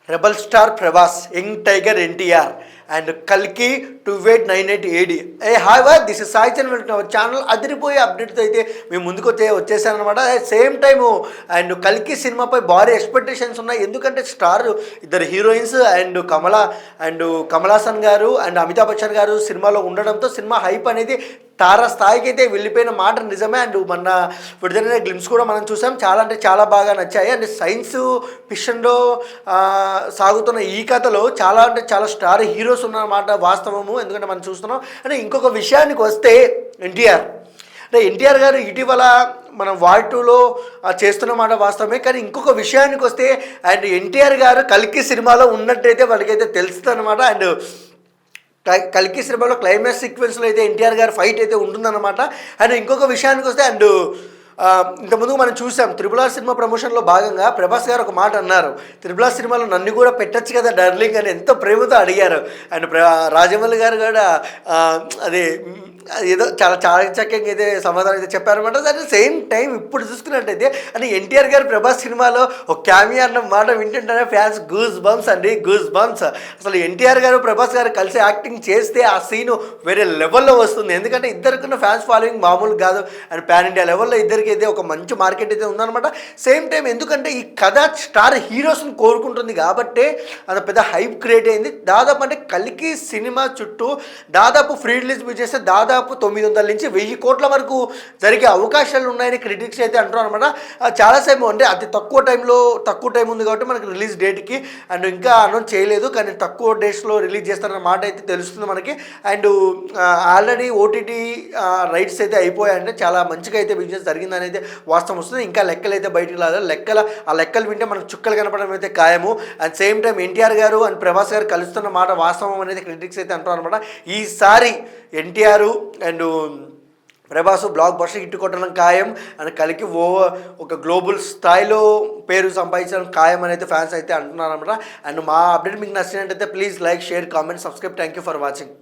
Rebel star Prabhas, young tiger NTR and కల్కి 2898 AD. Hi వా, this is Sai Charan. Welcome channel. అదిరిపోయే అప్డేట్తో అయితే మేము ముందుకు వచ్చేసాను అనమాట. సేమ్ టైము అండ్ కల్కి సినిమాపై భారీ ఎక్స్పెక్టేషన్స్ ఉన్నాయి. ఎందుకంటే స్టార్ ఇద్దరు హీరోయిన్స్ అండ్ కమలాసన్ గారు అండ్ అమితాబ్ బచ్చన్ గారు సినిమాలో ఉండడంతో సినిమా హైప్ అనేది తారా స్థాయికి అయితే వెళ్ళిపోయిన మాట నిజమే. అండ్ మొన్న విడుదలైన గ్లిమ్స్ కూడా మనం చూసాం. చాలా అంటే చాలా బాగా నచ్చాయి. అండ్ సైన్స్ ఫిక్షన్లో సాగుతున్న ఈ కథలో చాలా అంటే చాలా స్టార్ హీరోస్ ఉన్నమాట వాస్తవము. ఎందుకంటే మనం చూస్తున్నాం. అంటే ఇంకొక విషయానికి వస్తే ఎన్టీఆర్ గారు ఇటీవల మనం వాల్టూలో చేస్తున్నమాట వాస్తవమే. కానీ ఇంకొక విషయానికి వస్తే అండ్ ఎన్టీఆర్ గారు కల్కి సినిమాలో ఉన్నట్టయితే వాళ్ళకైతే తెలుస్తుంది అనమాట. అండ్ కల్కి సినిమాలో క్లైమాక్స్ సీక్వెన్స్లో అయితే ఎన్టీఆర్ గారు ఫైట్ అయితే ఉంటుందన్నమాట. అండ్ ఇంకొక విషయానికి వస్తే అండ్ ఇంతకుముందు మనం చూసాం RRR సినిమా ప్రమోషన్లో భాగంగా ప్రభాస్ గారు ఒక మాట అన్నారు. RRR సినిమాలో నన్ను కూడా పెట్టచ్చు కదా డార్లింగ్ అని ఎంతో ప్రేమతో అడిగారు. అండ్ రాజమౌళి గారు కూడా అదే ఏదో చాలా చాకచక్యంగా అయితే సమాధానం అయితే చెప్పారనమాట. అట్ ద సేమ్ టైం ఇప్పుడు చూసుకున్నట్టయితే అంటే ఎన్టీఆర్ గారు ప్రభాస్ సినిమాలో ఒక క్యామియా అన్న మాట వింటుంటేనే ఫ్యాన్స్ గూస్ బంప్స్ అండి, గూస్ బంప్స్. అసలు ఎన్టీఆర్ గారు ప్రభాస్ గారు కలిసి యాక్టింగ్ చేస్తే ఆ సీను వేరే లెవెల్లో వస్తుంది. ఎందుకంటే ఇద్దరికున్న ఫ్యాన్స్ ఫాలోయింగ్ మామూలు కాదు. అండ్ పాన్ ఇండియా లెవెల్లో ఇద్దరికి అయితే ఒక మంచి మార్కెట్ అయితే ఉందన్నమాట. సేమ్ టైం ఎందుకంటే ఈ కథ స్టార్ హీరోస్ని కోరుకుంటుంది కాబట్టే అది పెద్ద హైప్ క్రియేట్ అయింది. దాదాపు అంటే కల్కి సినిమా చుట్టూ దాదాపు ఫ్రీ రిలీజ్ చేస్తే దాదాపు 900 నుంచి 1000 కోట్ల వరకు జరిగే అవకాశాలు ఉన్నాయని క్రిటిక్స్ అయితే అంటున్నారు అనమాట. చాలాసేపు అంటే అతి తక్కువ టైం ఉంది కాబట్టి మనకి రిలీజ్ డేట్కి అండ్ ఇంకా అనౌన్స్ చేయలేదు. కానీ తక్కువ డేట్స్లో రిలీజ్ చేస్తారన్న మాట అయితే తెలుస్తుంది మనకి. అండ్ ఆల్రెడీ OTT రైట్స్ అయితే అయిపోయాయంటే చాలా మంచిగా అయితే బిజినెస్ జరిగిందని అయితే వాస్తవం వస్తుంది. ఇంకా లెక్కలు అయితే బయటకు రాలేదు. ఆ లెక్కలు వింటే మనకు చుక్కలు కనపడడం అయితే ఖాయము. అండ్ సేమ్ టైం ఎన్టీఆర్ గారు అండ్ ప్రభాస్ గారు కలుస్తున్న మాట వాస్తవం అనేది క్రిటిక్స్ అయితే అంటున్నారు అనమాట. ఈసారి NTR and Prabhas block buster hit కొట్టడం ఖాయం. అండ్ కలికి ఒక గ్లోబల్ స్థాయిలో పేరు సంపాదించడం ఖాయం అనేది ఫ్యాన్స్ అయితే అంటున్నారు అనమాట. అండ్ మా అప్డేట్ మీకు నచ్చినట్టయితే please like, share, comment, subscribe. Thank you for watching.